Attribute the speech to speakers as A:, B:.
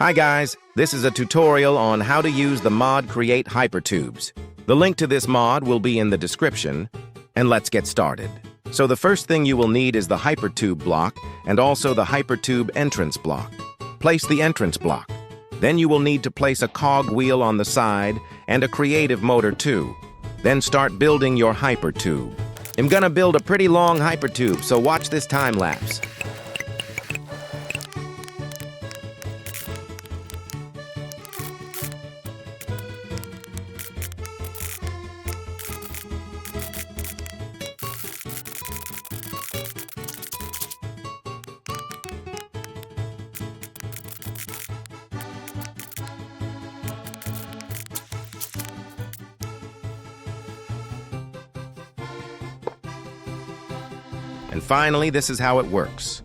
A: Hi guys, this is a tutorial on how to use the mod Create Hypertubes. The link to this mod will be in the description, and let's get started. So the first thing you will need is the hypertube block and also the hypertube entrance block. Place the entrance block. Then you will need to place a cog wheel on the side and a creative motor too. Then start building your hypertube. I'm gonna build a pretty long hypertube, so watch this time lapse. And finally, this is how it works.